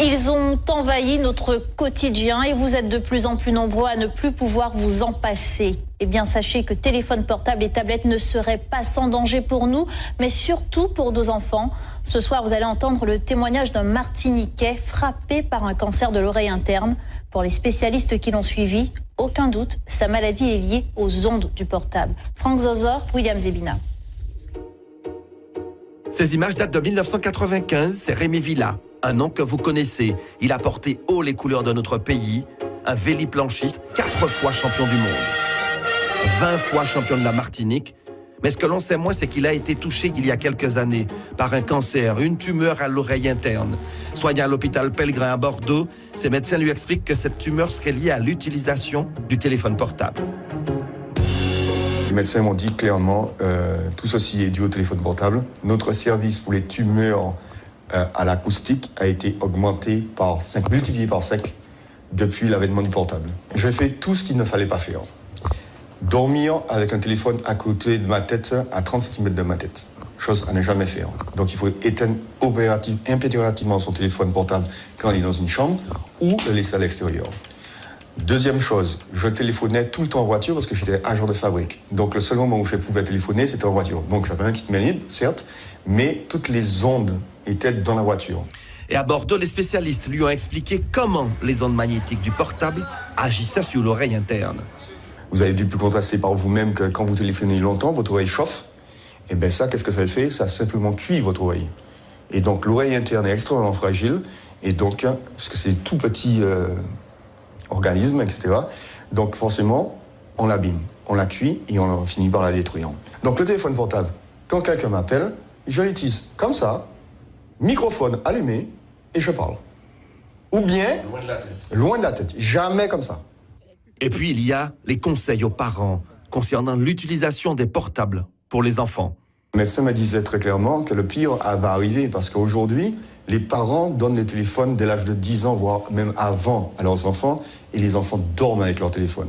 Ils ont envahi notre quotidien et vous êtes de plus en plus nombreux à ne plus pouvoir vous en passer. Eh bien, sachez que téléphone portable et tablettes ne seraient pas sans danger pour nous, mais surtout pour nos enfants. Ce soir, vous allez entendre le témoignage d'un Martiniquais frappé par un cancer de l'oreille interne. Pour les spécialistes qui l'ont suivi, aucun doute, sa maladie est liée aux ondes du portable. Franck Zozor, William Zebina. Ces images datent de 1995, c'est Rémi Villa, un nom que vous connaissez. Il a porté haut les couleurs de notre pays, un véliplanchiste, 4 fois champion du monde, 20 fois champion de la Martinique. Mais ce que l'on sait moins, c'est qu'il a été touché il y a quelques années par un cancer, une tumeur à l'oreille interne. Soigné à l'hôpital Pellegrin à Bordeaux, ses médecins lui expliquent que cette tumeur serait liée à l'utilisation du téléphone portable. Les médecins m'ont dit clairement, tout ceci est dû au téléphone portable. Notre service pour les tumeurs à l'acoustique a été augmenté par 5, multiplié par 5 depuis l'avènement du portable. J'ai fait tout ce qu'il ne fallait pas faire. Dormir avec un téléphone à côté de ma tête, à 30 cm de ma tête. Chose à ne jamais faire. Donc il faut éteindre impérativement son téléphone portable quand il est dans une chambre ou le laisser à l'extérieur. Deuxième chose, je téléphonais tout le temps en voiture parce que j'étais agent de fabrique. Donc le seul moment où je pouvais téléphoner, c'était en voiture. Donc j'avais un kit main libre, certes, mais toutes les ondes étaient dans la voiture. Et à Bordeaux, les spécialistes lui ont expliqué comment les ondes magnétiques du portable agissaient sur l'oreille interne. Vous avez dû constater par vous-même que quand vous téléphonez longtemps, votre oreille chauffe. Et bien ça, qu'est-ce que ça fait? Ça simplement cuit votre oreille. Et donc l'oreille interne est extrêmement fragile. Et donc, parce que c'est tout petit organisme, etc. Donc forcément, on l'abîme, on la cuit et on finit par la détruire. Donc le téléphone portable, quand quelqu'un m'appelle, je l'utilise comme ça, microphone allumé, et je parle. Ou bien, loin de la tête. Loin de la tête, jamais comme ça. Et puis il y a les conseils aux parents concernant l'utilisation des portables pour les enfants. Le médecin me disait très clairement que le pire va arriver parce qu'aujourd'hui, les parents donnent les téléphones dès l'âge de 10 ans, voire même avant à leurs enfants, et les enfants dorment avec leur téléphone.